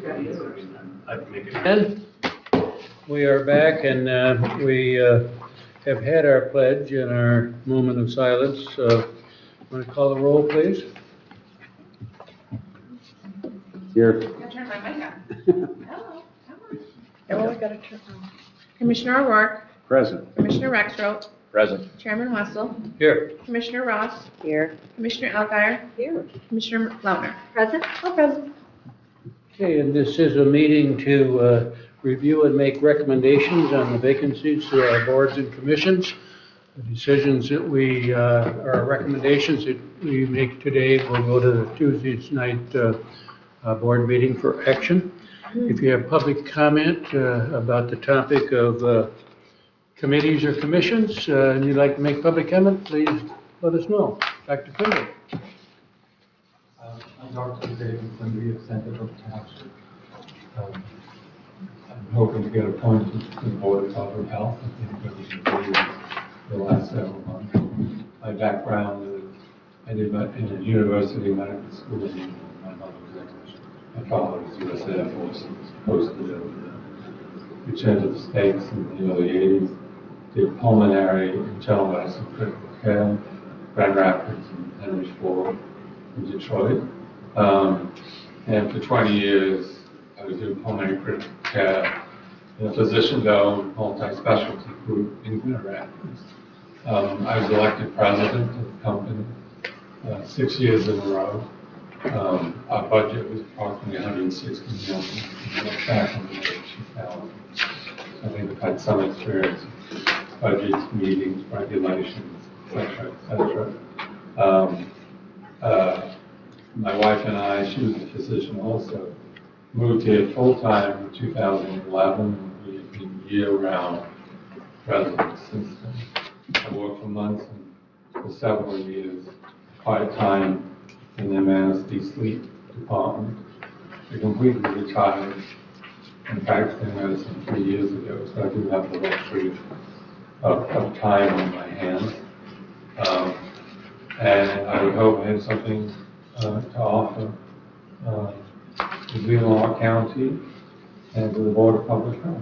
I'd make it. And we are back, and we have had our pledge and our moment of silence. Want to call the roll, please? Here. I turned my mic on. Hello, come on. Oh, I gotta turn on. Commissioner O'Rourke, Present. Commissioner Rexroth, Present. Chairman Wessel, Here. Commissioner Ross, Here. Commissioner Algier, Here. Commissioner Launer. Present? All present. Okay, and this is a meeting to review and make recommendations on the vacancies to our boards and commissions. The decisions that our recommendations that we make today will go to the Tuesday's night board meeting for action. If you have public comment about the topic of committees or commissions, and you'd like to make public comment, please let us know. Dr. Quimby. I'm Dr. Davidson, we have Center of Township. I'm hoping to get appointed to the Board of Public Health. I think that we should do the last several months. My background is I did in a university medical school. My mother was English. My father was U.S. Air Force and was posted in returned to the States in the early 80s. Did pulmonary and general medicine critical care, Grand Rapids and Henry Ford in Detroit. And for 20 years, I was doing pulmonary critical care in a physician-owned multi-specialty group in Grand Rapids. I was elected president of the company 6 years in a row. Our budget was approximately $160 million back in the early 2000s. I think I've had some experience in budgets, meetings, regulations, et cetera. My wife and I, she was a physician also, moved here full-time in 2011. We have been year-round residents since then. I worked for months and for several years, part-time in the MNSD sleep department. I completely retired in practicing medicine 3 years ago, so I do have the luxury of time on my hands. And I would hope I have something to offer to Leelanau County and to the Board of Public Health.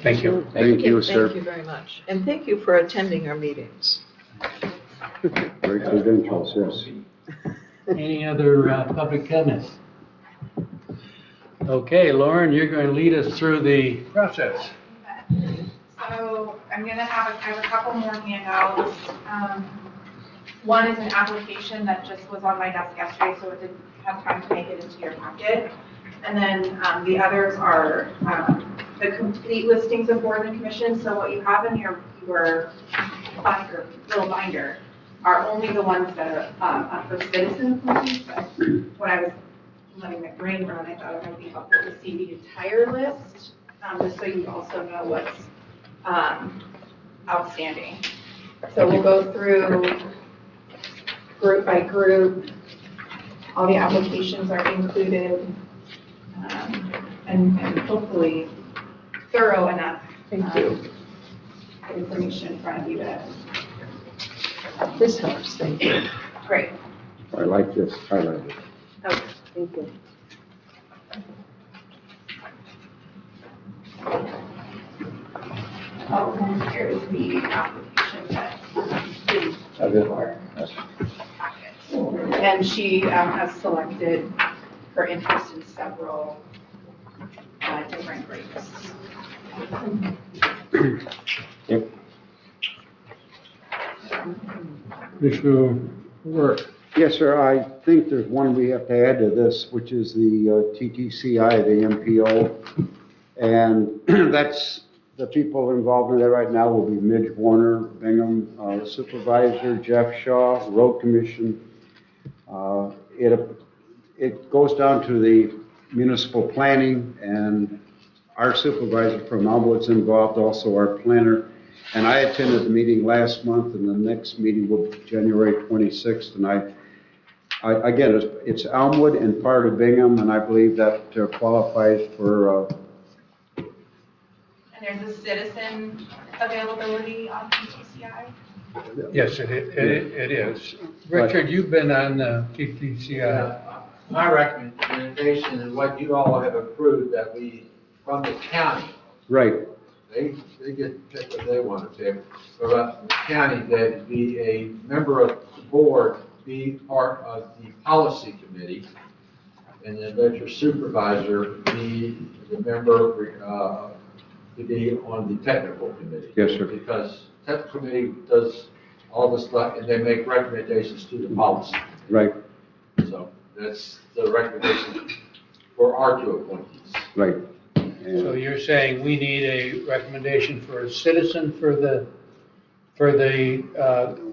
Thank you. Thank you, sir. Thank you very much. And thank you for attending our meetings. Great credentials, yes. Any other public comments? Okay, Lauren, you're going to lead us through the process. So I'm gonna I have a couple more handouts. One is an application that just was on my desk yesterday, so it didn't have time to make it into your packet. And then the others are the complete listings of boards and commissions. So what you have in your binder, little binder, are only the ones that are up for citizen appointments. But when I was letting my brain run, I thought it might be helpful to see the entire list, just so you also know what's outstanding. So we'll go through group by group. All the applications are included, and hopefully thorough enough. Thank you. Information in front of you to. This helps, thank you. Great. I like this highlighted. Okay, thank you. Oh, here is the application that is for packets. And she has selected her interest in several different groups. Yep. Commissioner Work. Yes, sir, I think there's one we have to add to this, which is the TTCI, the MPO. And that's, the people involved in that right now will be Midge Warner, Bingham, Supervisor Jeff Shaw, Road Commission. It goes down to the municipal planning, and our supervisor from Elmwood's involved, also our planner. And I attended the meeting last month, and the next meeting will be January 26th. And again, it's Elmwood and part of Bingham, and I believe that qualifies for. And there's a citizen availability on TTCI? Yes, it is. Richard, you've been on TTCI. My recommendation is what you all have approved, that we, from the county, Right, they get to pick what they want to pick, but about the county, that be a member of the board, be part of the policy committee, and then let your supervisor be the member, to be on the technical committee. Yes, sir. Because technical committee does all the stuff, and they make recommendations to the policy. right, So that's the recommendation for our two appointees. right. So And- you're saying we need a recommendation for a citizen for the,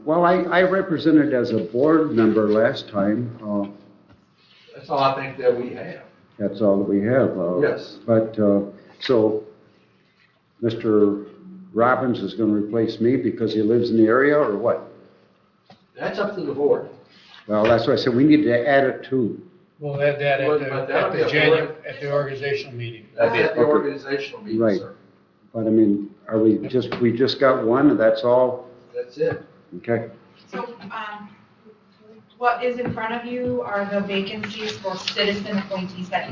Well, I represented as a board member last time. That's all I think that we have. That's all that we have. Yes. But, so, Mr. Robbins is going to replace me because he lives in the area, or what? That's up to the board. Well, that's why I said we need to add it to. we'll add that But that'll at be the a January, board. at the organizational meeting. That's at the Okay. organizational meeting, Right. sir. But I mean, we just got one, and that's all? That's it. Okay, So, what is in front of you are the vacancies for citizen appointees that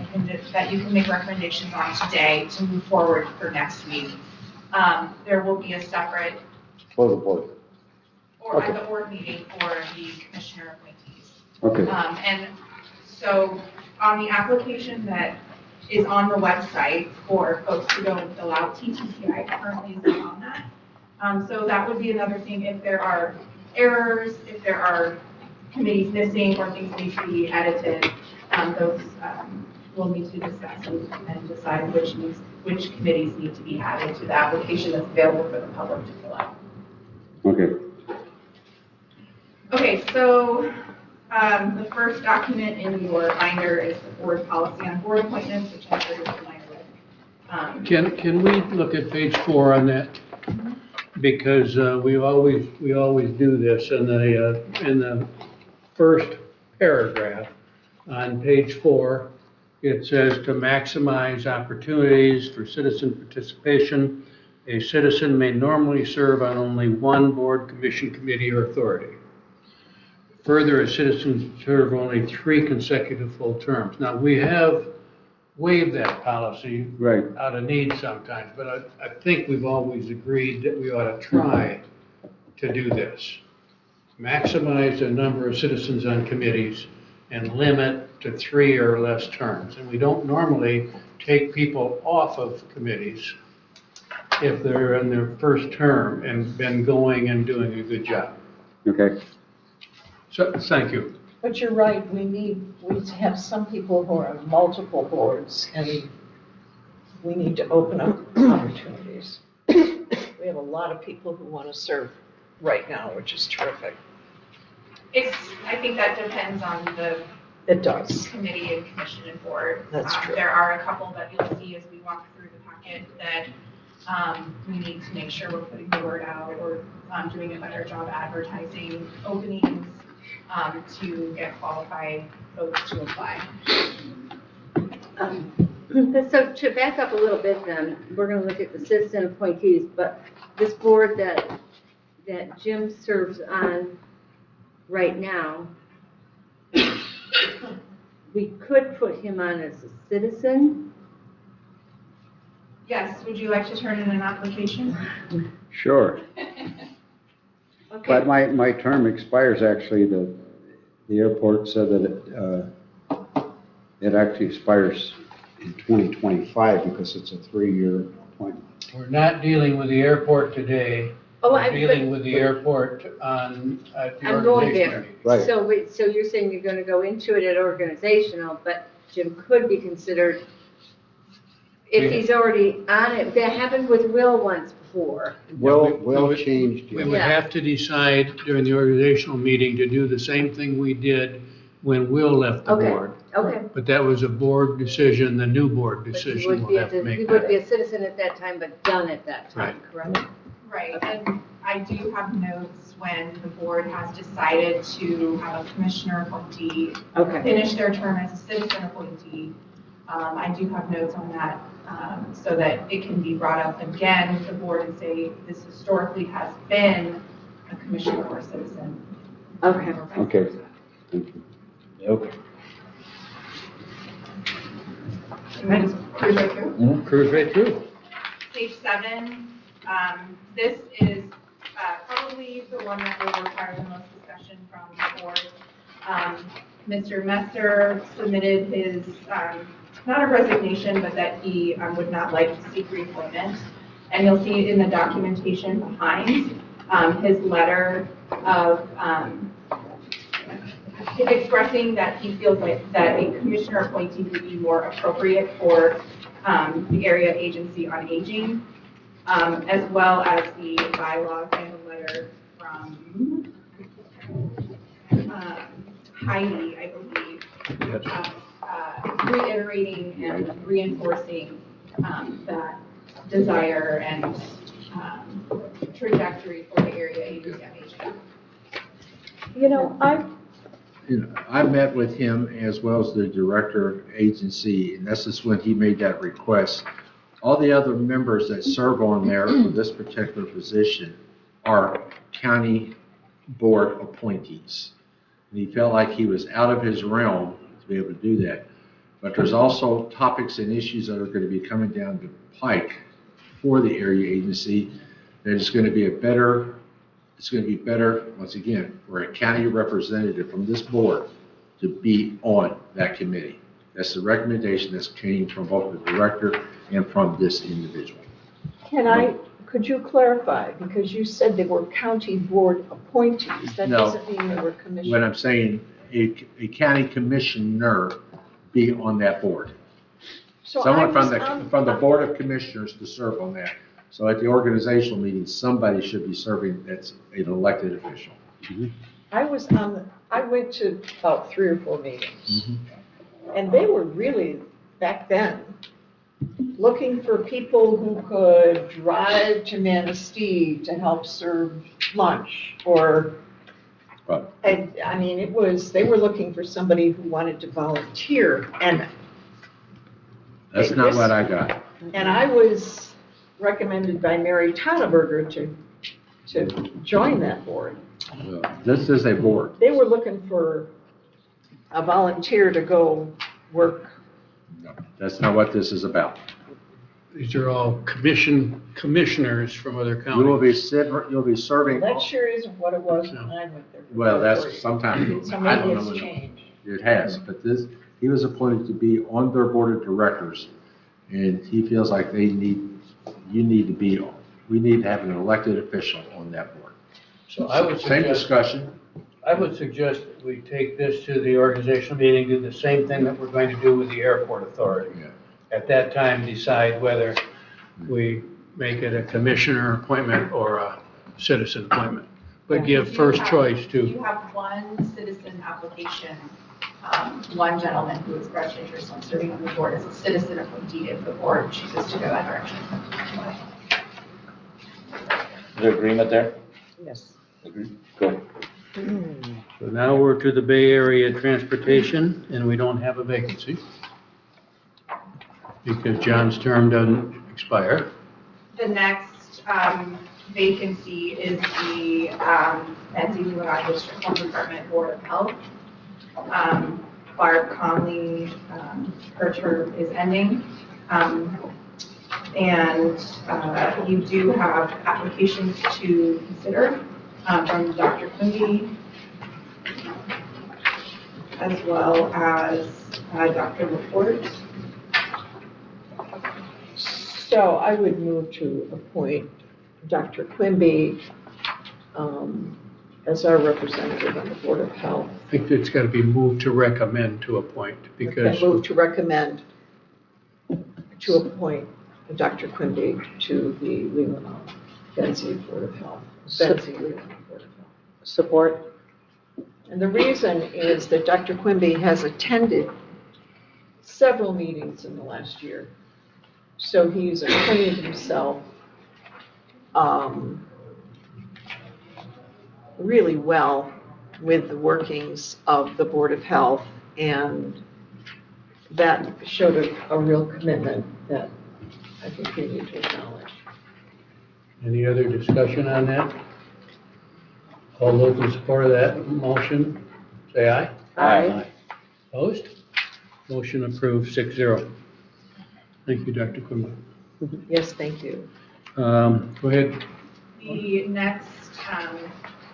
you can make recommendations on today to move forward for next meeting. There will be a separate, for the board. or at Okay. the board meeting for the commissioner appointees. Okay, And so on the application that is on the website for folks to go and fill out, TTCI currently is not on that. So that would be another thing, if there are errors, if there are committees missing or things need to be edited, those we'll need to discuss and decide which committees need to be added to the application that's available for the public to fill out. okay. Okay, so the first document in your binder is the board policy on board appointments, which I'm sure you're familiar with. Can we look at page 4 on that? Because we always do this in the first paragraph on page 4. It says to maximize opportunities for citizen participation, a citizen may normally serve on only one board, commission, committee, or authority. Further, a citizen serve only 3 consecutive full terms. Now, we have waived that policy Right, out of need sometimes, but I think we've always agreed that we ought to try to do this. Maximize the number of citizens on committees and limit to 3 or less terms. And we don't normally take people off of committees if they're in their first term and been going and doing a good job. okay, So, thank you. But you're right, we have some people who are on multiple boards, and we need to open up opportunities. We have a lot of people who want to serve right now, which is terrific. I think that depends on the It does. committee and commission and board. That's true. There are a couple that you'll see as we walk through the packet that we need to make sure we're putting the word out or doing a better job advertising openings to get qualified folks to apply. So to back up a little bit then, we're going to look at the citizen appointees, but this board that Jim serves on right now, we could put him on as a citizen. Yes, would you like to turn in an application? sure. Okay. But my term expires actually, the airport said that it actually expires in 2025 because it's a 3-year appointment. We're not dealing with the airport today. Oh, We're dealing with the airport at the I'm going organizational there. meeting. Right. So so you're saying you're going to go into it at organizational, but Jim could be considered, if he's already on it. That happened with Will once before. Will changed. We yeah. would Yeah. have to decide during the organizational meeting to do the same thing we did when Will left the Okay. board. Okay. But that was a board decision, the new board But he decision would will be have to he make would be that. a citizen at that time, but done at that time, correct? Right, and I do have notes when the board has decided to have a commissioner appointee Okay. finish their term as a citizen appointee. I do have notes on that, so that it can be brought up again with the board and say, this historically has been a commissioner or a citizen. Okay. Okay. Thank you. Okay. Can I just cruise right through? Cruise right through. Page 7, this is probably the one that will require the most discussion from the board. Mr. Messer submitted his, not a resignation, but that he would not like to seek reappointment. And you'll see in the documentation behind his letter of expressing that he feels like that a commissioner appointee would be more appropriate for the area agency on aging, as well as the bylaws and the letter from Heidi, I believe, reiterating and reinforcing that desire and trajectory for the area agency on aging. You know, I met with him as well as the director of agency, and this is when he made that request. All the other members that serve on there for this particular position are county board appointees. And he felt like he was out of his realm to be able to do that. But there's also topics and issues that are going to be coming down the pike for the area agency that is going to be it's going to be better, once again, for a county representative from this board to be on that committee. That's the recommendation that's came from both the director and from this individual. could you clarify, because you said they were county board appointees, that No. doesn't mean they were When commissioners. I'm saying a county commissioner be on that board. So Someone I from was from the board of commissioners to serve on that. So at the organizational meeting, somebody should be serving that's an elected official. I went to about 3 or 4 meetings, and they were really, back then, looking for people who could drive to Manistee to help serve lunch, or, Right. I mean, they were looking for somebody who wanted to volunteer, and That's not what I got. I was recommended by Mary Tonneberger to join that board. This is a board. They were looking for a volunteer to go work. No, that's not what this is about. These are all commissioners from other You will counties. you'll be serving, That sure isn't what it was when I went there. well, that's sometimes, So I don't maybe know it's when changed. it has, but he was appointed to be on their board of directors. And he feels like we need to have an elected official on that board. So I would Same suggest, discussion. that we take this to the organizational meeting, do the same thing that we're going to do with the airport authority. Yeah. At that time, decide whether we make it a commissioner appointment or a citizen appointment. But give first choice to. You have one citizen application, one gentleman who expressed interest in serving on the board as a citizen appointee if the board chooses to go that direction. Is there agreement there? Yes. Agreed. Good. So now we're to the Bay Area Transportation, and we don't have a vacancy because John's term doesn't expire. The next vacancy is the Leelanau District Health Department Board of Health. Barb Conley, her term is ending. And you do have applications to consider from Dr. Quimby, as well as Dr. Laporte. So I would move to appoint Dr. Quimby as our representative on the Board of Health. I think it's got to be moved to recommend to appoint because I move to recommend to appoint Dr. Quimby to the Leelanau Benzie Board of Health. Benzie Leelanau Board of Health. Support. And the reason is that Dr. Quimby has attended several meetings in the last year. So he's acquainted himself really well with the workings of the Board of Health, and that showed a real commitment that I think we need to acknowledge. Any other discussion on that? All those in support of that motion, say aye. Aye. Opposed? Motion approved 6-0. Thank you, Dr. Quimby. Yes, thank you. Go ahead. The next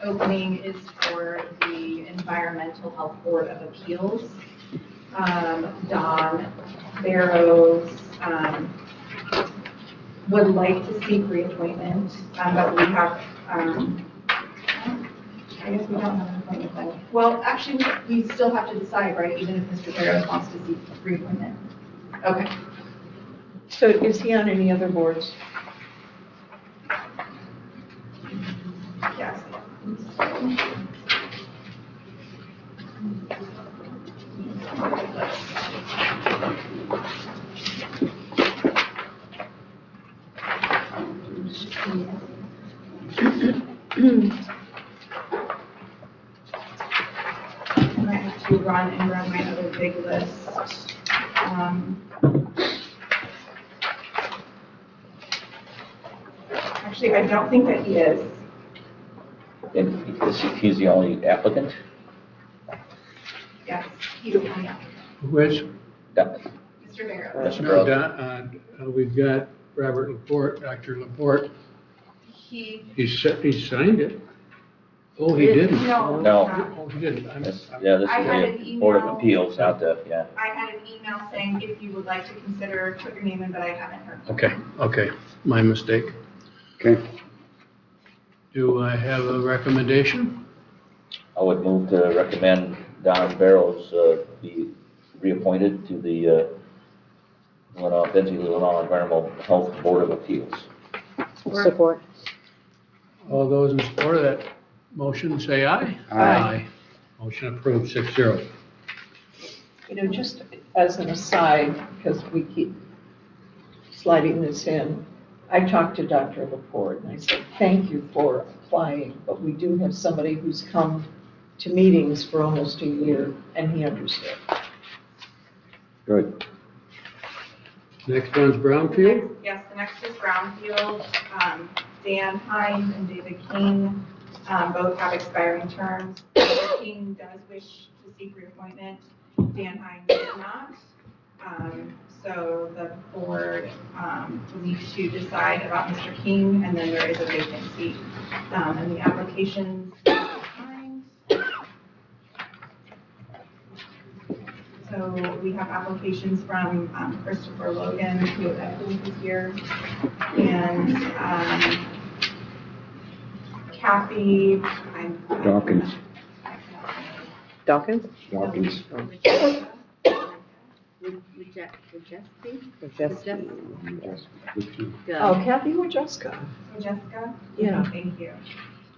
opening is for the Environmental Health Board of Appeals. Don Barrows would like to seek reappointment, but we have, I guess we don't have an appointment then. Well, actually, we still have to decide, right, even if Mr. Barrows wants to seek reappointment. Okay. So is he on any other boards? Yes. I might have to run my other big list. Actually, I don't think that he is. And he's the only applicant? Yes, he's the only applicant. Who is? Yeah. Mr. Barrows. Mr. No, Barrows. we've got Robert Laporte, Dr. Laporte. He, He signed it. Oh, he didn't. no. No. Oh, he didn't. Yeah, this I had is an the Board of email. Appeals, not the, yeah. I had an email saying if you would like to consider, put your name in, but I haven't heard. Okay, my mistake. Okay, Do I have a recommendation? I would move to recommend Don Barrows be reappointed to the Leelanau Environmental Health Board of Appeals. Support. All those in support of that motion, say aye. Aye. Motion approved, 6-0. You know, just as an aside, because we keep sliding this in, I talked to Dr. Laporte and I said, thank you for applying, but we do have somebody who's come to meetings for almost a year, and he understood. good. Next one's Brownfield. Yes, the next is Brownfield. Dan Hines and David King both have expiring terms. David King does wish to seek reappointment. Dan Hines does not. So the board will need to decide about Mr. King, and then there is a vacancy in the applications. So we have applications from Christopher Logan, who I believe is here, and Kathy. Dawkins. Dawkins? Dawkins. Oh, Kathy Wojcicka. Jessica? Yeah. Thank you.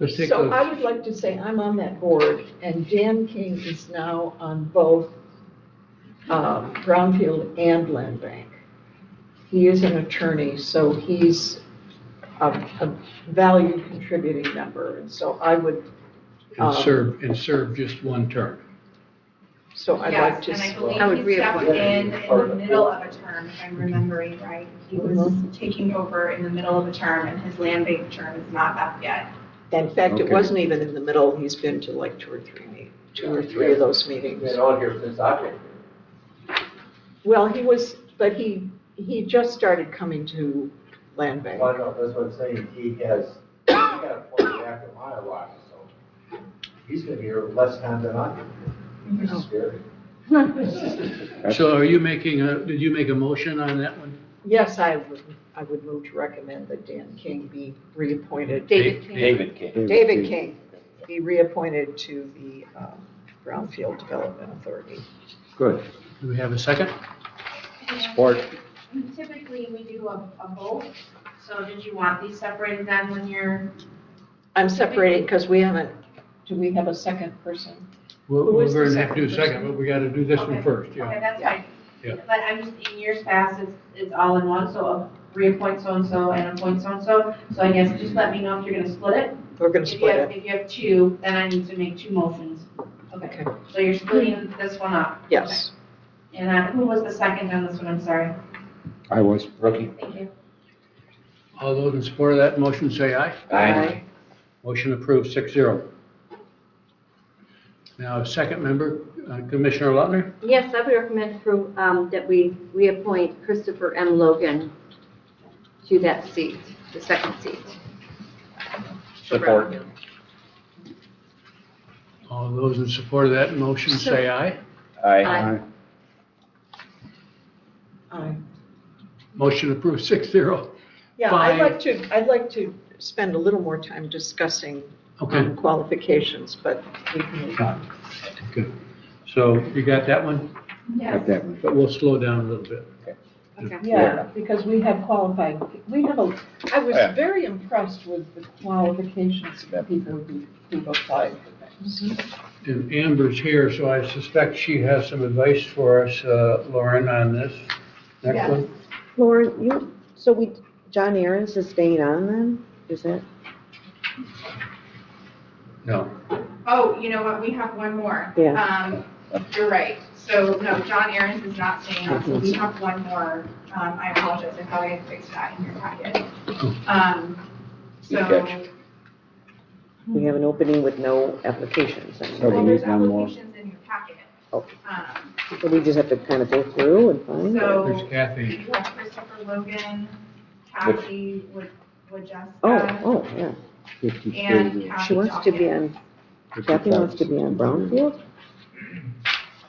Let's take So I those. would like to say I'm on that board, and Dan King is now on both Brownfield and Land Bank. He is an attorney, so he's a valued contributing member, and so I would, And serve just one term. so I'd like to. Yes, and I I would believe he stepped reappoint. in the middle of a term, if I'm remembering right. He was Mhm. taking over in the middle of a term, and his land bank term is not up yet. In fact, it Okay. wasn't even in the middle, he's been to like two or three of those meetings. Been on here since I've been here. Well, but he just started coming to Land Bank. Well, no, that's what I'm saying, he got appointed after my arrival, so he's gonna be here less time than I do. This is scary. So are you did you make a motion on that one? Yes, I would move to recommend that Dan King be reappointed. David King. David King. David King be reappointed to the Brownfield Development Authority. Good. Do we have a second? Support. Typically, we do a vote, so did you want these separated then when you're? I'm separating because do we have a second person? Who We're is the going to have to do a second second, but we got to do this one first, Okay, yeah. that's fine. Yeah. But I'm just, in years past, it's all in one, so I'll reappoint so-and-so and appoint so-and-so. So I guess just let me know if you're gonna split it. We're going to split it. If you have two, then I need to make two motions. Okay. So you're splitting this one up. Yes. And who was the second on this one? I'm sorry. I was. Rookie. Thank you. All those in support of that motion, say aye. Motion approved, 6-0. Now, second member, Commissioner Lautner? Yes, I would recommend that we reappoint Christopher M. Logan to that seat, the second seat. for Support. Brownfield. All those in support of that motion say aye. Aye. Aye. Motion approved 6-0. Yeah, Fine. I'd like to spend a little more time discussing Okay, qualifications, but we can move on. good. So you got that one, Got that one. but we'll slow down a little bit. Okay. Yeah, because we have qualified, I was Yeah. very impressed with the qualifications of the people who've applied for things. And Amber's here, so I suspect she has some advice for us, Lauren, on this. Next Yes. one. Lauren, John Aaron's is staying on then? Is that? No. Oh, you know what, we have one more. Yeah. You're right. So, no, John Aaron's is not staying on, so we have one more. I apologize, I thought I had fixed that in your packet. Good So, catch. We have an opening with no applications. I mean, So well, we there's need one more. applications in your packet. Oh. Um, So we just have to kind of go through and find it? So, There's Kathy. you have Christopher Logan, Kathy Wojcicka, Oh, yeah. 53. and Kathy She wants to be Dawkins. on, Kathy wants to be on Brownfield?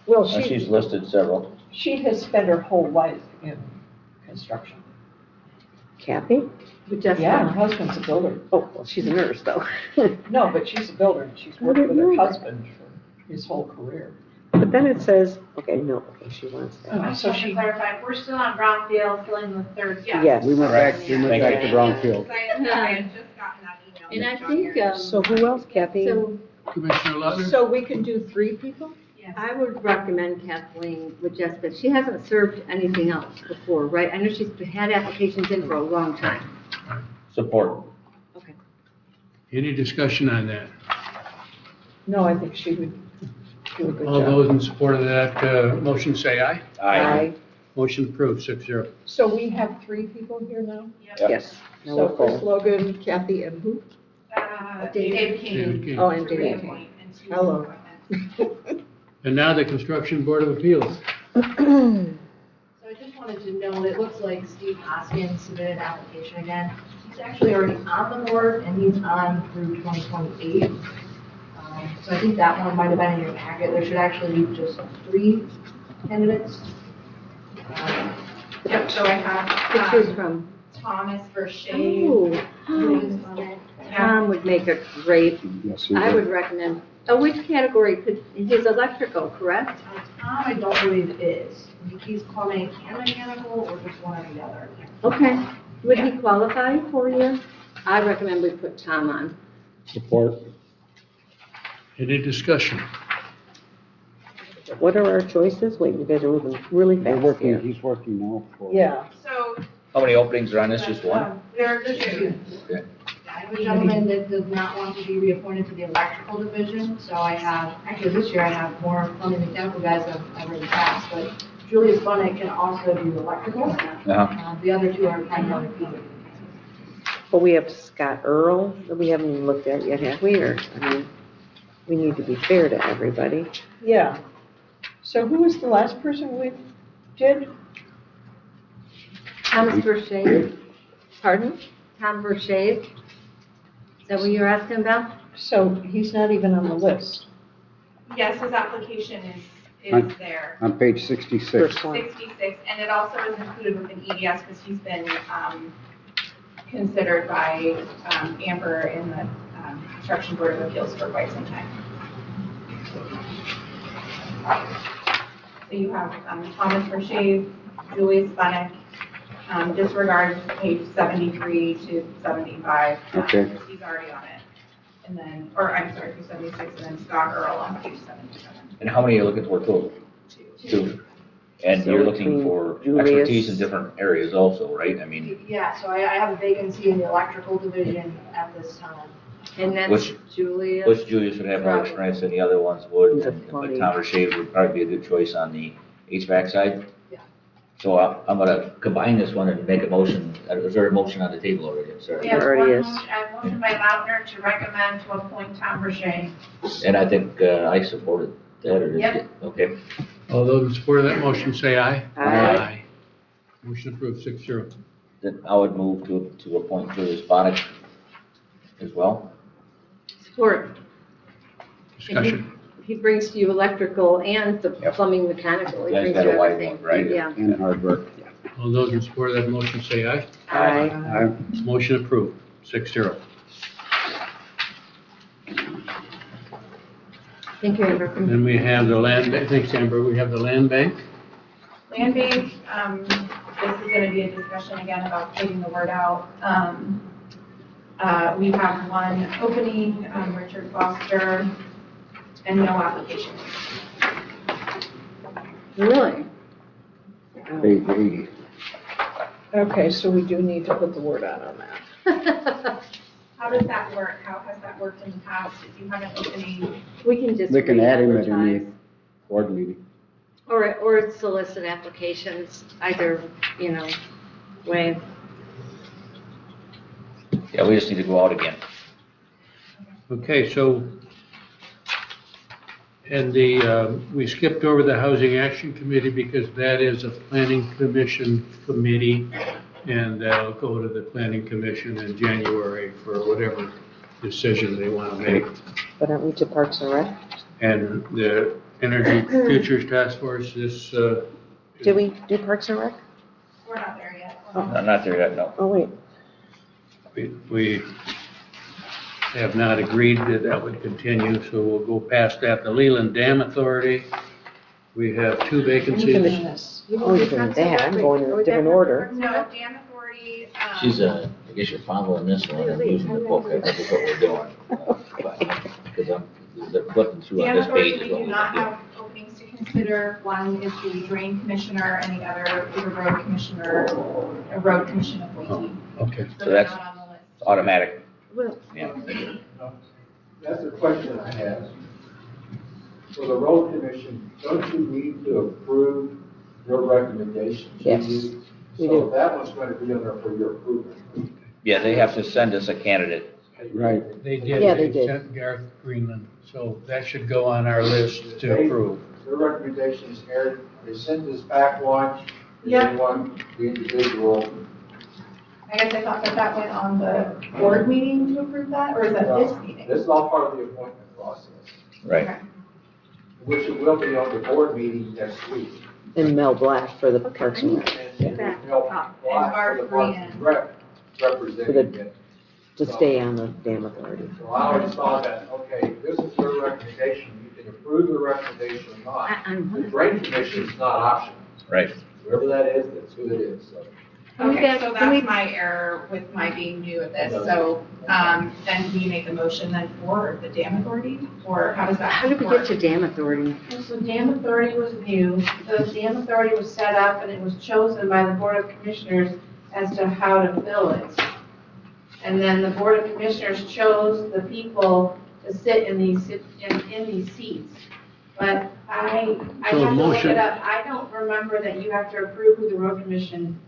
Well, And she's listed several. she has spent her whole life in construction. Kathy? With Jessica. Yeah, her husband's a builder. Oh, well, she's a nurse though. No, but she's a builder, and she's worked with her husband for his whole career. But then it says, okay, she wants that. Oh, I so just want she, to clarify, we're still on Brownfield, filling the third. Yeah. Yes. We went back, Thank to you. Brownfield. I had just gotten that email. And I from John think, Aaron. So who else, Kathy? So Commissioner Lautner? so we can do 3 people? Yes. I would recommend Kathleen with Jessica. She hasn't served anything else before, right? I know she's had applications in for a long time. Support. Okay. Any discussion on that? No, I think she would do a good All job. those in support of that motion say aye. Aye. Motion approved 6-0. So we have 3 people here now? Yep. Yes. Now So we're Chris full. Logan, Kathy, and who? David King. David King. Oh, and to David reappoint and two Hello. appointments. And now the Construction Board of Appeals. So I just wanted to know, it looks like Steve Hoskins submitted an application again. He's actually already on the board, and he's on through 2028. So I think that one might have been in your packet. There should actually be just 3 candidates. Yep, so I To have choose from. Thomas Vershade. Oh, Tom would make a great, Yes, he I did. would recommend, which category could, his electrical, correct? Tom, I don't believe is. I think he's plumbing and mechanical, or just one or the other. Okay. Would he qualify for you? I recommend we put Tom on. Support. Any discussion? What are our choices? Wait, you guys are moving really They're fast working, here. he's working now for. Yeah. So, How many openings are on this? Just one? there's two. Okay. I have a gentleman that does not want to be reappointed to the electrical division, so I have, actually this year I have more plumbing mechanical guys than I've ever in the past, but Julius Bunnick can also do electrical. Uh-huh. The other 2 are primarily plumbing. But we have Scott Earl that we haven't even looked at yet, have we? Or, I mean, we need to be fair to everybody. Yeah. So who was the last person we did? Thomas Vershade, Pardon? Tom Vershade. Is that what you're asking about? So he's not even on the list. Yes, his application is Right. there. On page 66. First one. 66, and it also is included with an EDS because he's been considered by Amber in the Construction Board of Appeals for quite some time. So you have Thomas Vershade, Julius Bunnick, disregard page 73 to 75. Okay. He's already on it. And then, or I'm sorry, through 76, and then Scott Earl on page 77. And how many are you looking for total? 2. And So you're looking between for Julius- expertise in different areas also, right? I mean, Yeah, so I have a vacancy in the electrical division at this time. And that's Which- Julia. which Julius would have more experience than the other ones would, He's a and- but plumbing. Tom Shave would probably be a good choice on the HVAC side. Yeah. So I'm gonna combine this one and make a motion. Is there a motion on the table already? I'm We sorry. have already one is. motion, I have a motion by Loudner to recommend to appoint Tom Burchett. And I think I support it. That or? Yep. Okay. All those in support of that motion say aye. Aye. Motion approved, 6-0. Then I would move to appoint Julius Bonnet as well. Support. Discussion. He brings to you electrical and the Yep. plumbing mechanical. He Guy's brings got you a wide everything. one, right? Yeah. And hard work. All those in support of that motion say aye. Aye. Motion approved, 6-0. Thank you, Amber. Then we have the land, thanks Amber, we have the land bank. Land bank, this is gonna be a discussion again about getting the word out. We have one opening, Richard Foster, and no application. Really? Page 80. Okay, so we do need to put the word out on that. How does that work? How has that worked in the past? If you have an opening, We can just They can add him at any re-advertise. board meeting. Or solicit applications, either, way. Yeah, we just need to go out again. Okay, so, and we skipped over the Housing Action Committee because that is a planning commission committee, and that'll go to the planning commission in January for whatever decision they want to make. But aren't we to Parks and Rec? And the Energy Futures Task Force is, Did we do Parks and Rec? we're not there yet. I'm not there yet, no. Oh, wait. we have not agreed that that would continue, so we'll go past that. The Leland Dam Authority, we have 2 vacancies. Goodness. Oh, you're doing that. I'm going in a different order. No, Dam Authority, She's I guess you're following this one and using the book, I think is what we're doing. Because they're flipping through on Dam this Authority, page we is what do we're not doing. have openings to consider. One is the drain commissioner, and the other is a road commissioner, a road commission appointee. Okay. So they're that's- not on the list. Automatic, Well, yeah. That's a question I have. For the road commission, don't you need to approve your recommendations? Yes, we So do. that one's going to be on there for your approval. Yeah, they have to send us a candidate. Right. They did. Yeah, they did. Sent Garth Greenland, so that should go on our list to approve. Their recommendations, Eric, they sent this back one, and Yeah. they want the individual. I guess I thought that went on the board meeting to approve that, or is that this meeting? This is all part of the appointment process, Right. Okay. which it will be on the board meeting next week. And Mel Black for the Parks and Rec, And Back help up. apply for the Parks and Rec representing it. to stay on the Dam Authority. So I always thought that, okay, this is your recommendation, you can approve the recommendation or not. I'm The drain commission is not optional. Right. Whoever that is, that's who it is, so. Okay, so that's my error with my being new at this, so, then do we make a motion then for the dam authority, or how does that How did we work? get to Dam Authority? And so dam authority was new, the dam authority was set up and it was chosen by the board of commissioners as to how to fill it. And then the board of commissioners chose the people to sit in these seats. But I have So to look motion- it up, I don't remember that you have to approve who the road commission.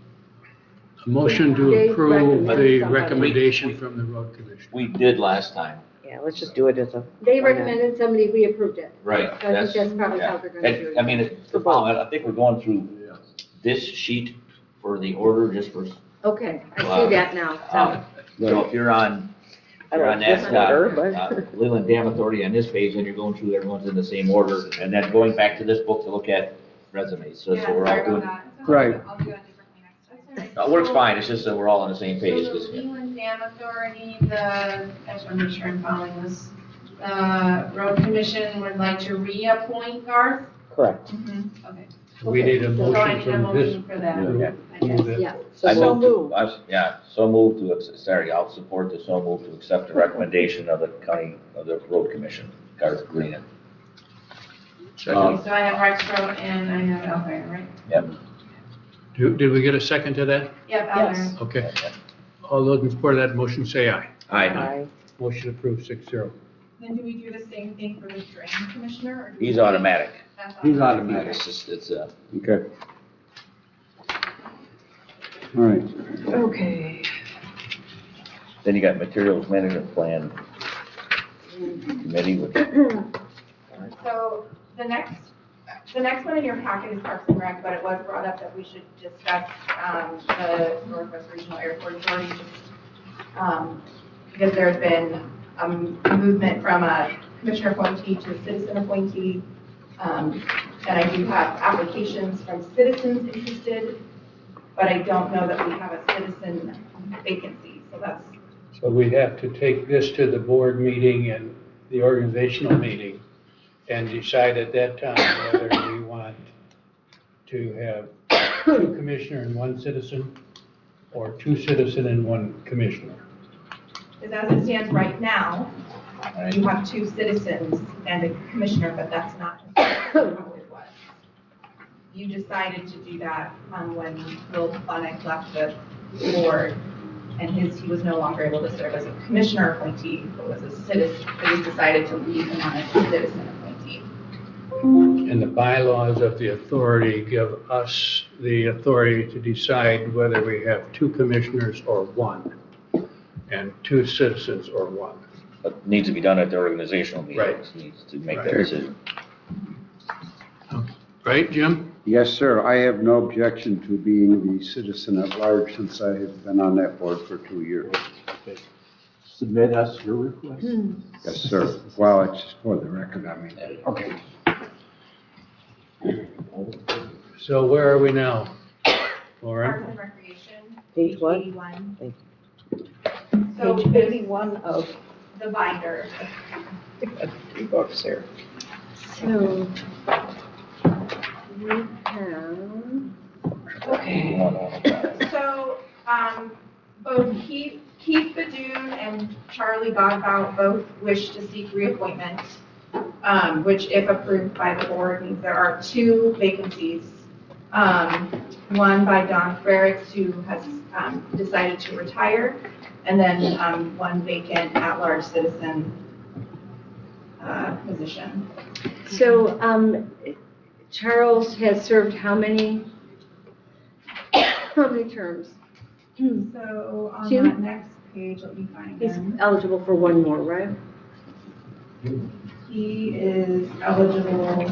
A motion to They approve recommend the somebody. recommendation from the road commission. We did last time. Yeah, let's just do it as a. They recommended somebody, we approved it. Right. I think that's probably how they're gonna do it. I mean, I think we're going through this sheet for the order just for, Okay, I see that now, so. so if you're on, I you're on like this that, order, but. Leland Dam Authority on this page, and you're going through, everyone's in the same order, and then going back to this book to look at resumes, so Yeah, we're sorry all doing. about that. Right. I'll do that differently next time. It works fine, it's just that we're all on the same page. So 'cause- the Leland Dam Authority, I just want to make sure I'm following this. The road commission would like to reappoint Garth? Correct. Okay. We need a So I motion need a from this. motion for that. Yeah. I guess. Yeah, I So move to- moved. so moved to, sorry, I'll support the so moved to accept the recommendation of the county, of the road commission, Garth Green. Okay, so I have Rexbro and I have Alver, right? Yep. Did we get a second to that? Yep, Yes. Alver. Okay. All those in support of that motion say aye. Aye. Aye. Motion approved, 6-0. Then do we do the same thing for the drain commissioner? or do we- He's automatic. That's He's automatic. automatic. It's just, it's, Okay. All right. Okay. then you got materials management plan committee, which, So the next one in your packet is Parks and Rec, but it was brought up that we should discuss, the Northwest Regional Airport Authority, because there's been, a movement from a commissioner appointee to a citizen appointee. And I do have applications from citizens interested, but I don't know that we have a citizen vacancy, so that's, So we have to take this to the board meeting and the organizational meeting and decide at that time whether we want to have two commissioner and one citizen, or two citizen and one commissioner. because as it stands right now, you have two citizens and a commissioner, but that's not how it was. You decided to do that when Will Plenick left the board, and he was no longer able to serve as a commissioner appointee, but was a citizen, but he decided to leave him on as a citizen appointee. And the bylaws of the authority give us the authority to decide whether we have two commissioners or one, and two citizens or one. But needs to be done at the organizational meeting. Right. Needs to make that Right. decision. Right, Jim? Yes, sir. I have no objection to being the citizen at large since I have been on that board for 2 years. Submit us your request. Yes, sir. Well, it's for the record, I mean. Okay. So where are we now? Parks Lauren? and Recreation, Page what? 81. Thank So Page there's 81 of the binder. 3 books here. So, we have, So, both Keith Badoon and Charlie Bogbout both wish to seek reappointment, which if approved by the board means there are 2 vacancies. One by Don Frericks, who has decided to retire, and then one vacant at-large citizen position. so, Charles has served how many terms? So on Two? that next page, let me find He's him. eligible for one more, right? He is eligible.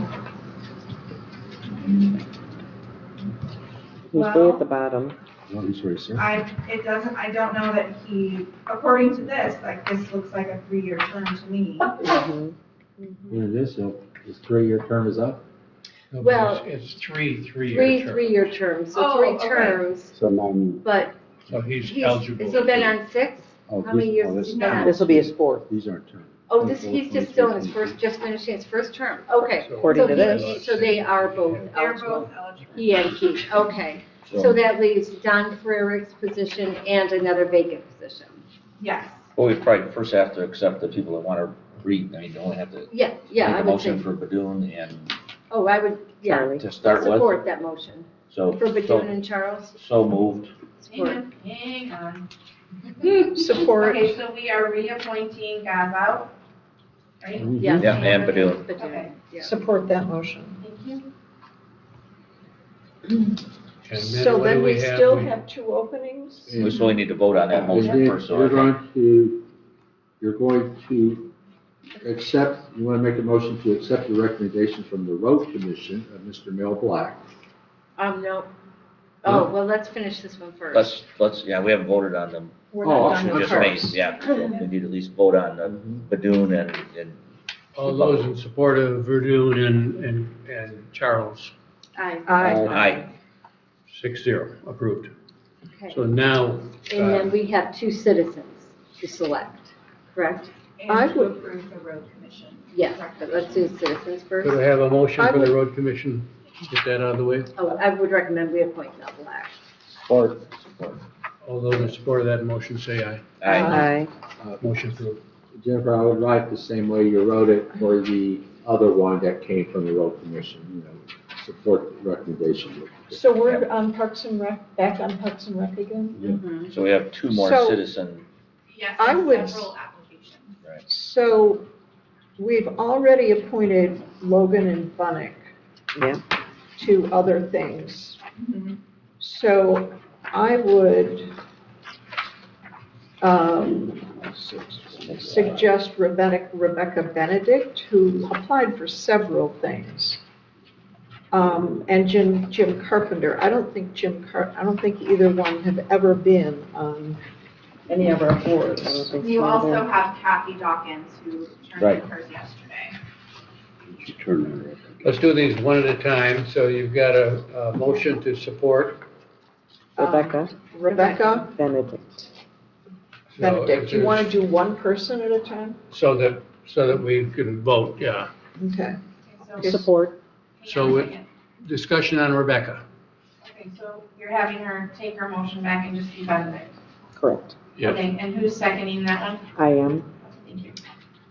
He's way at the bottom. I don't know that he, according to this, like, this looks like a 3-year term to me. Mhm. When it is, his 3-year term is up. No, but Well, it's 3 3-year Three terms. 3-year terms, so Oh, 3 okay. terms, So now, but So he's he's, eligible. has he been on 6? How many years has he been on? This will be his fourth, These aren't terms. Oh, he's just still in his just finishing his first term, okay. So- according to So this. So they are both They're eligible. both eligible. He and Keith, okay. So that leaves Don Frericks' position and another vacant position. Yes. Well, we probably first have to accept the people that want to read. I mean, you only have to Yeah, yeah, I make a would say, motion for Badoon and oh, I would, yeah, Charlie. to start with. support that motion. So, For Badun and Charles, so moved. support. Hang on. Support. Okay, so we are reappointing Gazow, right? Yes. Yeah, and Badun. Badun, Okay. yeah. Support that motion. Thank you. And So what do then we have? still have 2 openings? We still need to vote on that motion first, so I think. You're going to accept, you want to make a motion to accept the recommendation from the road commission of Mr. Mel Black. No. Oh, well, let's finish this one first. Let's, yeah, we haven't voted on them. We're Oh, not done We with just made, Parks. yeah, so we need to at least vote on Badoon and All those in support of Verdun and Charles, Aye. Aye. 6-0, approved. Okay. So now, And then we have 2 citizens to select, correct? I And to would- approve the road commission. Yes, but let's do citizens could I first. have a motion I for the would- road commission? Get that out of the way. Oh, I would recommend we appoint Mel Black. Support. All those in support of that motion say aye. Aye. Motion approved. Jennifer, I would write the same way you wrote it for the other one that came from the road commission, support the recommendation. So we're on Parks and Rec, back on Parks and Rec again? Mhm. So we have 2 more So- citizens. Yes, I and would- several applications. So we've already appointed Logan and Bunnick Yeah. to other things. Mhm. So I would suggest Rebecca Benedict, who applied for several things. And Jim Carpenter. I don't think either one have ever been on any of our boards. I don't think You so also either. have Kathy Dawkins, who turned Right. in hers yesterday. Let's do these one at a time. So you've got a motion to support. Rebecca Benedict. So Benedict. if Do you want to there's- do one person at a time? So that we can vote, yeah. Okay. Okay, so Support. So hang on a with- second. Discussion on Rebecca. Okay, so you're having her take her motion back and just be Benedict. Correct. Yes. Okay, and who's seconding that one? I am. Thank you.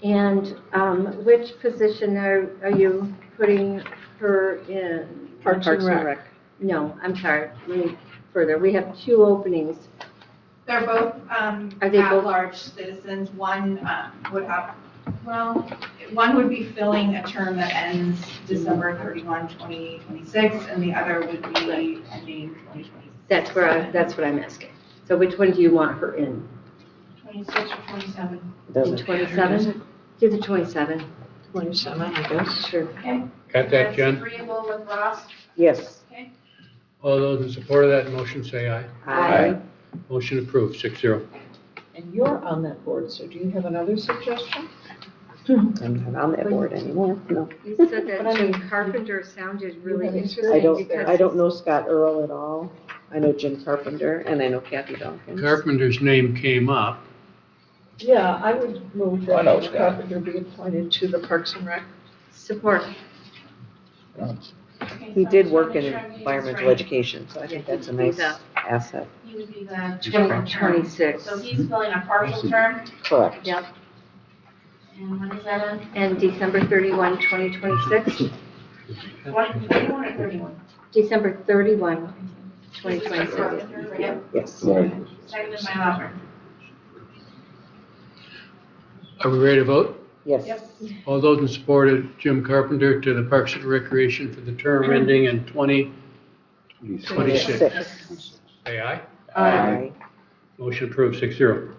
And which position are you putting her in? Parks and Rec. No, I'm sorry, let me further. We have 2 openings. They're both Are they both- at-large citizens. One would have, well, one would be filling a term that ends December 31, 2026, and the other would be ending 2026. That's what I'm asking. So which one do you want her in? 26 or 27? In Doesn't. 27? Do the 27. 27, I guess. Sure. Okay. Got that, Jen? That's agreeable with Ross? Yes. Okay. All those in support of that motion say aye. Aye. Motion approved, 6-0. And you're on that board, so do you have another suggestion? I'm not on that board anymore, no. You said But I that mean, Jim Carpenter sounded really have interesting. I don't, because I don't know Scott Earl at all. I know Jim Carpenter, and I know Kathy Dawkins. Carpenter's name came up. Yeah, I would move I know that Scott. Carpenter be appointed to the Parks and Rec. Support. Okay, He so did I'm work trying in to make sure I'm getting this environmental right. education, so I think Yeah, that's a he'd be nice the- asset. He would be the Jim, term. 26. So he's filling a partial term, Correct. Yep. and when is that on? And December 31, 2026? 21 or 31? December 31, 2026. Yep, Yes. seconded by Lauber. Are we ready to vote? Yes. All those in support of Jim Carpenter to the Parks and Recreation for the term ending in 2026, Six. say aye. Aye. Motion approved, 6-0.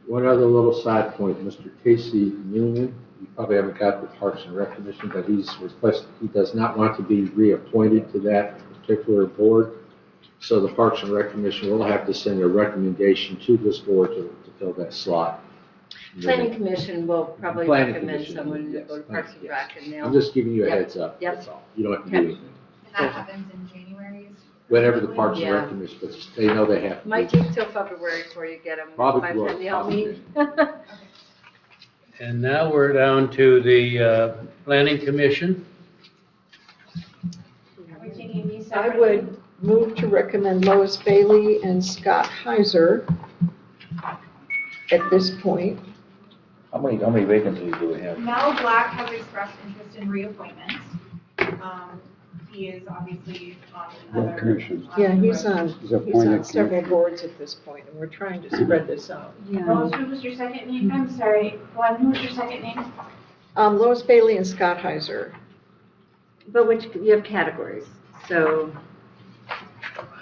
One other little side point, Mr. Casey Newman, you probably haven't got the Parks and Rec Commission, but he's requested, he does not want to be reappointed to that particular board. So the Parks and Rec Commission will have to send a recommendation to this board to fill that slot. Planning Commission will probably Planning recommend Commission, someone to yes, go to Parks and yes. Rec, and I'm they'll, just giving you a Yep, heads up, yep. that's all. You don't have to do Okay. anything. And that happens in January? Whenever the Parks and Yeah. Rec Commission, but they know they have to. might take till February before you get them. Probably By the will, time they all probably. meet. And now we're down to the Planning Commission. Are we taking these I separately? would move to recommend Lois Bailey and Scott Heiser at this point. How many vacancies do we have? Mel Black has expressed interest in reappointment. He is obviously on another. Yeah, he's on appointed several boards at this point, and we're trying to spread this out. Rose, who was your second name? I'm sorry, Glenn, who was your second name? Lois Bailey and Scott Heiser. But you have categories, so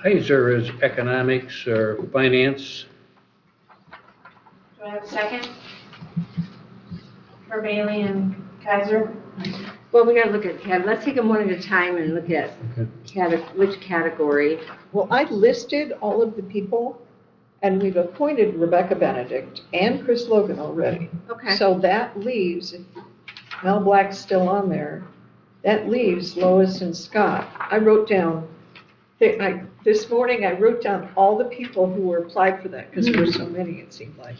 Heiser is economics or finance. Do I have a second? For Bailey and Kaiser? well, we gotta look at, let's take them one at a time and look at which category. Well, I listed all of the people, and we've appointed Rebecca Benedict and Chris Logan already. Okay. So that leaves, if Mel Black's still on there, that leaves Lois and Scott. I wrote down, this morning, I wrote down all the people who were applied for that, because there were so many, it seemed like.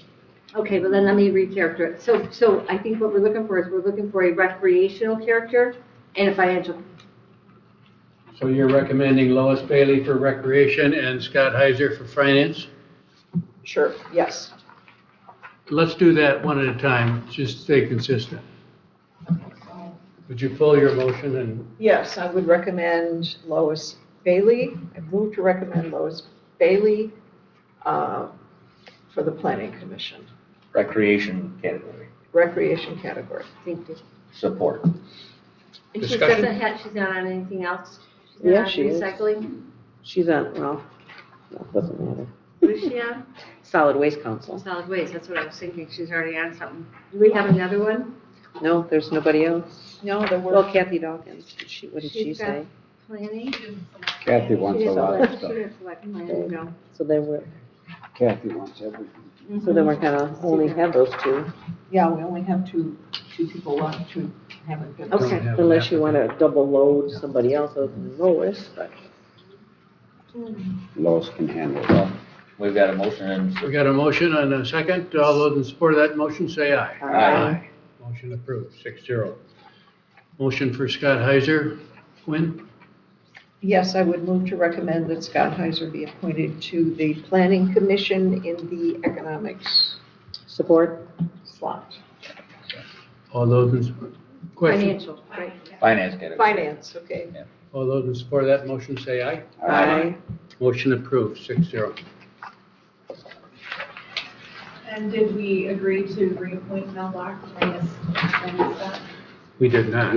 Okay, but then let me recharacter it. So I think what we're looking for is we're looking for a recreational character and a financial. So you're recommending Lois Bailey for Recreation and Scott Heiser for Finance? Sure, yes. Let's do that one at a time, just stay consistent. Would you pull your motion and, Yes, I would recommend Lois Bailey. I move to recommend Lois Bailey for the Planning Commission, Recreation category, Recreation category. Thank you. support. And she Discussion? doesn't have, she's not on anything else? She's Yeah, not on she is. recycling? She's on, well, that doesn't matter. What is she on? Solid Waste Council. Solid Waste, that's what I was thinking, she's already on something. Do we have another one? No, there's nobody else. No, there Well, were, Kathy Dawkins, what did she She's got say? Planning? Kathy wants She a didn't lot of select- stuff. She didn't select planning, no. So they were, Kathy wants everything. so then we're kind of only have those two, yeah, we only have two people left who haven't been. Okay. Don't have an unless you want applicant. to double load somebody else other than Lois, but. Lois can handle that. We've got a motion and We got a motion and a second. All those in support of that motion, say aye. Aye. Motion approved, 6-0. Motion for Scott Heiser. Quinn? Yes, I would move to recommend that Scott Heiser be appointed to the Planning Commission in the Economics Support? slot. All those in, question? Financial, right. finance category. Finance, okay. All those in support of that motion, say aye. Aye. Motion approved, 6-0. And did we agree to reappoint Mel Black minus that? We did not.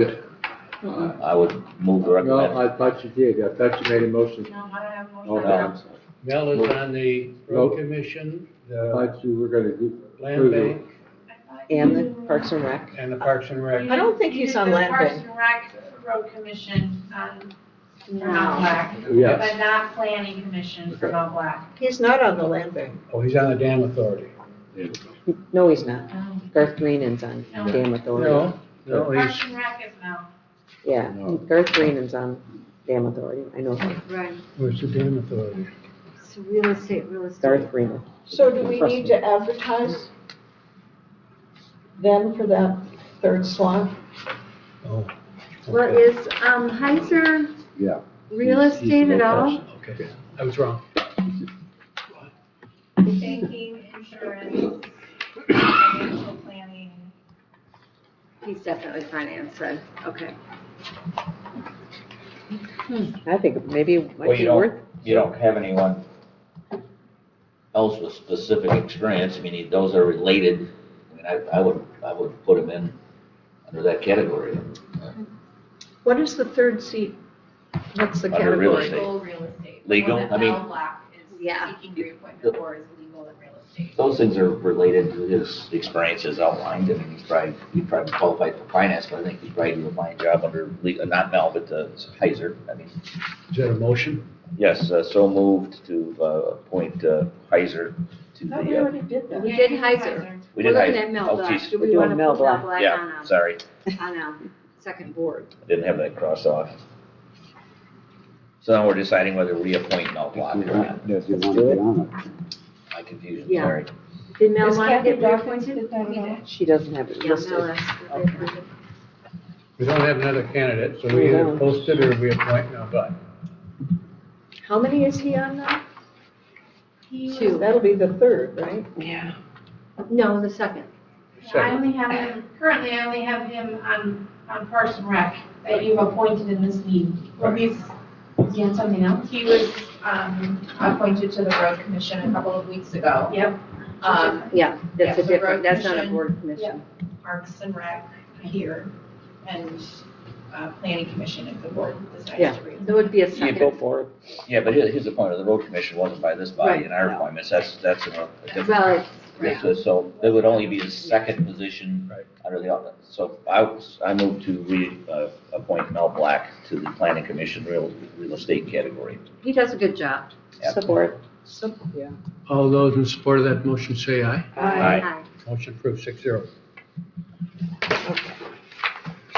I would move to No, recommend. I thought you did. I thought you made a motion. No, I don't have a motion. Oh, no, I'm sorry. Mel is on the road Nope. commission, I the thought you were gonna do. land bank, I thought And the you- Parks and Rec. and the Parks and Rec. I don't think You he's did on the land Parks bank. and Rec Road Commission on Mel No. Black, Yes. but not Planning Commission for Mel Black. He's not on the land bank. Oh, he's on the dam authority. No, he's not. Garth Greenan's on No. Dam Authority. No, Parks he's, and Rec is Mel. Yeah, No. Garth Greenan's on Dam Authority, I know him. Right, where's the dam authority? so real estate. Garth Greenan. So do we need to advertise then for that third slot? Oh. Well, is Heiser Yeah. real He's estate at all? low-cost. Okay, I was wrong. Banking, insurance, financial planning. He's definitely finance then, okay. I think maybe it might Well, be worth, you don't have anyone else with specific experience. I mean, those are related. I mean, I would put them in under that category. What is the third seat? What's the Under real category? estate. Legal real estate. The Legal, one that I mean- Mel Black is Yeah. seeking reappointment for is legal and real estate. Those things are related to his experiences outlined. I mean, he'd probably qualified for finance, but I think he'd probably do a fine job under legal, not Mel, but Heiser. I mean, Is that a motion? yes, so moved to appoint Heiser to No, we the, already did that. We did Heiser. we We're did looking Heiser. at Mel Oh, Black. geez. Do We're we want to doing Mel put Mel Black. Black Yeah, sorry, on a second board? didn't have that crossed off. So now we're deciding whether we appoint Mel Black or not. Does he Let's want do to it. get on My confusion, Yeah. sorry. Did Mel Does want to Kathy get Dawkins reappointed? get that at all? she doesn't have it Yeah, Mel listed. asked to be reappointed. We don't have another candidate, so We we either don't. post it or we appoint Mel Black. How many is he on now? Two. That'll be the third, right? Yeah. No, the second. I Second. only have him, currently I only have him on Parks and Rec that you've appointed in this meeting. Well, he's Yeah, something else? He was appointed to the road commission a couple of weeks ago. Yep. Yeah, that's Yeah, a so different, road that's not a commission, board commission. Parks and Rec here, and planning commission if the board decides Yeah. to read. There would be a Yeah, second. Go for it. Yeah, but his appointment, the road commission wasn't by this body in our Right. appointments, that's a different. Well, it's, Yeah, so there would only be a second position Right. under the, so I move to appoint Mel Black to the planning commission real estate category. he does a good job. Yeah. Support. Yeah. All those in support of that motion say aye. Aye. Aye. Motion approved, 6-0.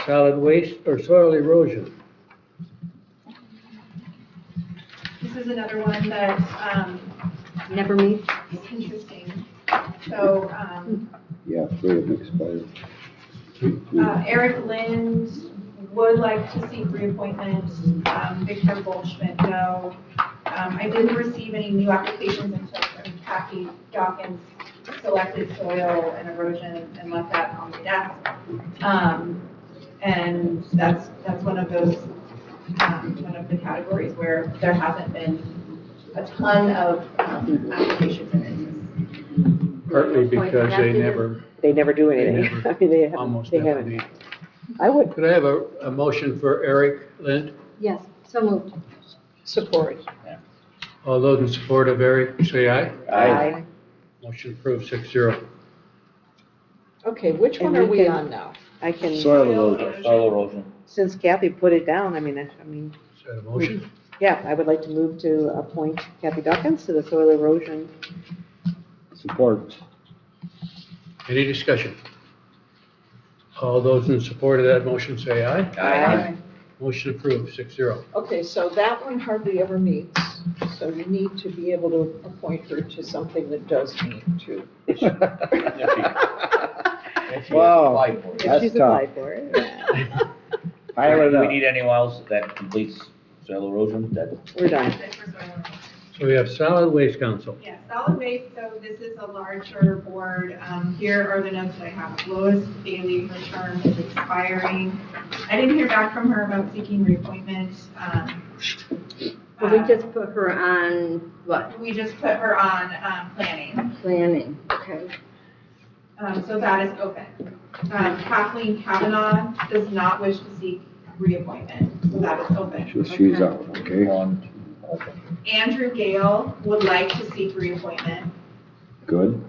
Solid waste or soil erosion? This is another one that Never meets. is interesting. So Yeah, three of them expired. Eric Lind would like to seek reappointment, Victor Goldschmidt, no. I didn't receive any new applications until Kathy Dawkins selected soil and erosion and left that on my desk. And that's one of those, one of the categories where there hasn't been a ton of applications and interest. Partly because They never do anything. They I mean, they haven't, almost they never haven't. meet. I would Could I have a motion for Eric Lind? Yes, so moved. Support. All those in support of Eric, say aye. Aye. Motion approved, 6-0. Okay, which one And are we we can- on now? I can, Soil erosion. Soil erosion. since Kathy put it down, I mean, Is that a motion? yeah, I would like to move to appoint Kathy Dawkins to the soil erosion. Support. Any discussion? All those in support of that motion, say aye. Aye. Motion approved, 6-0. Okay, so that one hardly ever meets, so you need to be able to appoint her to something that does meet too. If you Wow. apply for it. If That's she's tough. applied for it. Yeah. Do we need anyone else that completes soil erosion? That, We're done. That's it for soil erosion. So we have Solid Waste Council. Yeah, solid waste, so this is a larger board. Here are the notes that I have. Lois Bailey, her term is expiring. I didn't hear back from her about seeking reappointment. Well, we just put her on, what, We just put her on planning, planning, okay? so that is open. Kathleen Kavanaugh does not wish to seek reappointment, so that is open. She's out, okay? one, okay. Andrew Gale would like to seek reappointment. Good.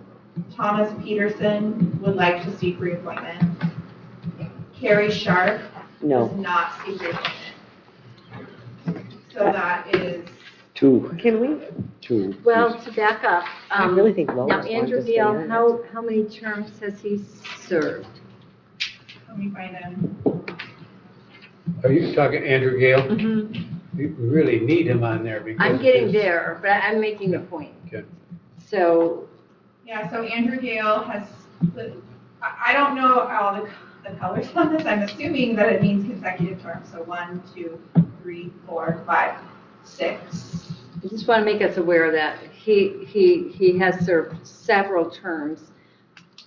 Thomas Peterson would like to seek reappointment. Carrie Sharp does No. not seek reappointment. So that is, Two. Can we, Two. Well, to back up, I really think Lois now wanted Andrew to stay Gale, on it. how many terms has he served? let me find him. Are you talking Andrew Gale? We really need him on there because. I'm getting there, but I'm making a point. Okay. So, Yeah, so Andrew Gale has, I don't know all the colors on this. I'm assuming that it means consecutive terms. So 1, 2, 3, 4, 5, 6. I just want to make us aware that he has served several terms,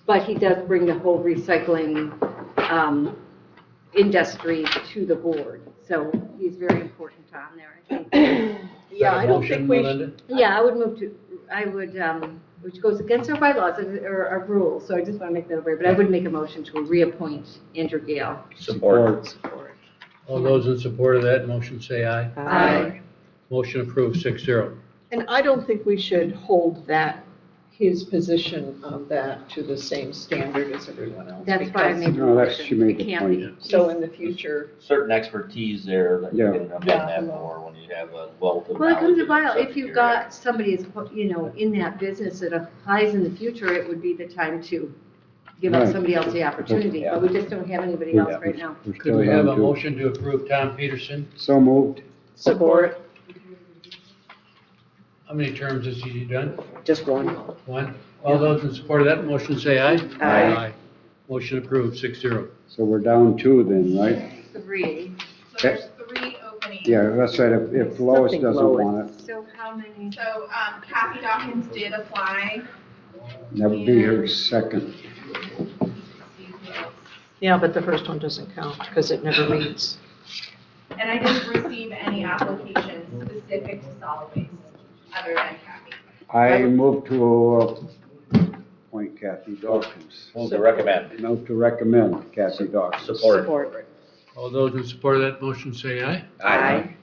but he does bring the whole recycling industry to the board. So he's very important on there, I think. Yeah, I don't think we should. Melinda? Yeah, I would move to, which goes against our bylaws or our rules, so I just want to make that aware. But I would make a motion to reappoint Andrew Gale. Support. All those in support of that motion, say aye. Aye. Motion approved, 6-0. And I don't think we should hold that, his position of that to the same standard as everyone else. That's why I because- made the No, that's- motion. she made It the can't point. be. So in the future, Certain expertise there that you Yeah. can amend that for when you have a wealth of Well, it comes knowledge a while, in a if you've subject area. got somebody that's, in that business that applies in the future, it would be the time to give up Right. somebody else the opportunity, but we just don't have anybody else right now. We're Could still we have down a two. motion to approve Tom Peterson? So moved. support. How many terms has he done? Just one. One? All those in support of that motion, say aye. Aye. Motion approved, 6-0. So we're down two then, right? 3. So there's 3 openings. Yeah, that's right. If Lois Something doesn't Lois. want it, So how many? So Kathy Dawkins did apply. that would be her second. Yeah, but the first one doesn't count because it never meets. And I didn't receive any applications specific to solid waste other than Kathy. I move to appoint Kathy Dawkins. Move to recommend. Move to recommend Kathy Dawkins. Support. All those in support of that motion, say aye. Aye.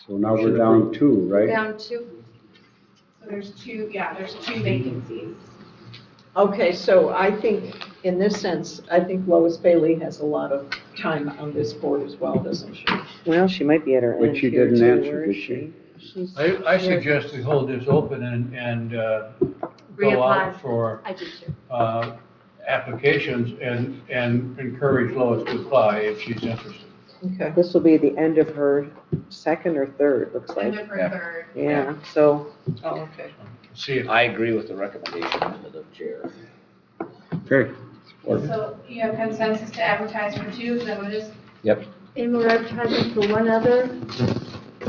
So now we're down two, right? Down 2. So there's 2 vacancies. Okay, so I think, in this sense, I think Lois Bailey has a lot of time on this board as well, doesn't she? Well, she might be at her But end she here didn't too, answer, where did is she? She's- I suggest we hold this open and go Reapply. out for I did too. applications and encourage Lois to apply if she's interested. Okay. This will be the end of her second or third, looks End like. of her Yeah. third. Yeah, so, Oh, okay. See if I agree with the recommendation of the chair. Okay. So you have consensus to advertise for 2, is that what it is? And we're advertising for one other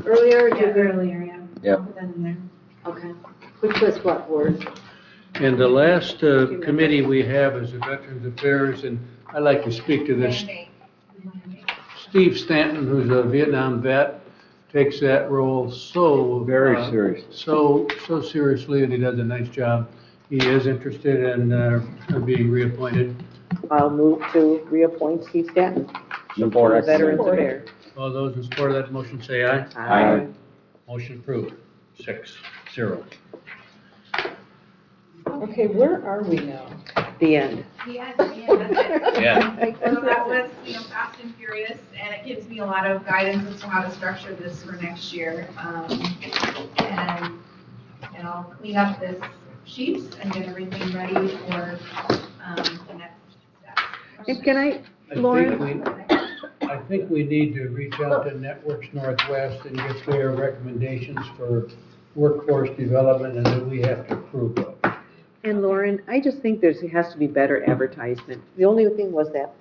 earlier? Yeah, earlier, yeah. Yep. Put that in there. Okay. Which was what board? And the last committee we have is the Veterans Affairs, and I'd like to speak to this. Steve Stanton, who's a Vietnam vet, takes that role so. Very serious. So seriously, and he does a nice job. He is interested in being reappointed. I'll move to reappoint Steve Stanton, Support. Veterans Support. Affairs. All those in support of that motion say aye. Aye. Motion approved. 6-0. Okay, where are we now? The end. Yeah, that's it. Yeah. So that was, fast and furious, and it gives me a lot of guidance as to how to structure this for next year. And I'll clean up this sheets and get everything ready for, the next step. And can I, Lauren? I think we need to reach out to Networks Northwest and get their recommendations for workforce development, and then we have to approve of. And Lauren, I just think has to be better advertisement. The only thing was that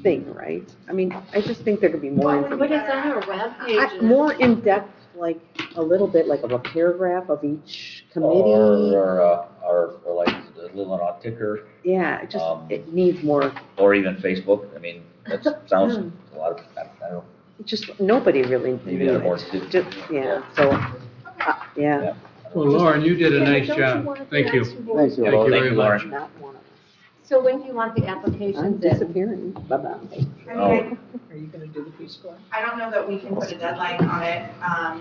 thing, right? I mean, I just think there could be more, What is on our webpage? more in-depth, like a little bit like of a paragraph of each committee. Or like the Leelanau ticker, Yeah, it needs more, or even Facebook. I mean, that sounds a lot of, I don't know. just, nobody really Maybe knew they're more it. Just, yeah, so, yeah. Well, Lauren, you did a nice Don't you job. want Thank you. the next board- Thank you. Thank you Thank very you, much. Lauren. Not one of them. So when do you want the I'm applications in? disappearing. Bye-bye. I mean, Are you gonna do the Peace Corps? I don't know that we can put a deadline on it. I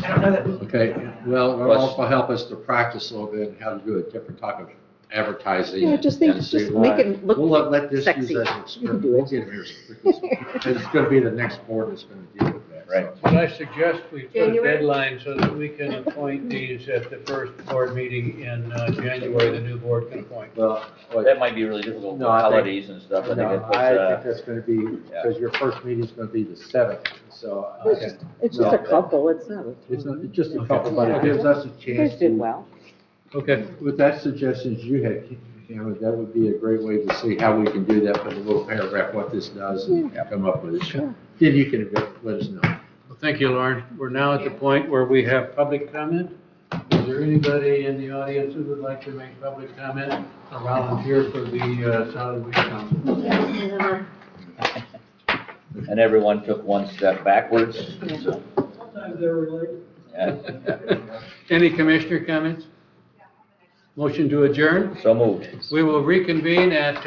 don't know that we can. Okay, well, it'll also help us to practice a little bit how to do a different type of advertising. Yeah, just think, and see just what- make it look We'll let this sexy. use as You can a do we'll it. get here. And it's gonna be the next board that's gonna deal with that. so. Right. But I suggest we put a January? deadline so that we can appoint these at the first board meeting in January, the new board can appoint. Well, That might be really difficult with No, I think- holidays and stuff. I think it no, puts, I think that's gonna be, because your first meeting's gonna be the 7th, so. It's just a couple, it's not. It's not, it's just a couple, but it gives us a You guys chance did to, well. Okay, with that suggestions you had, that would be a great way to see how we can do that, put a little paragraph, what this does, and come up with it. Sure. Then you can let us know. well, thank you, Lauren. We're now at the point where we have public comment. Is there anybody in the audience who would like to make public comment or volunteer for the solid waste council? and everyone took one step backwards. So, Sometimes they're related. yeah. Any commissioner comments? Motion to adjourn? So moved. We will reconvene at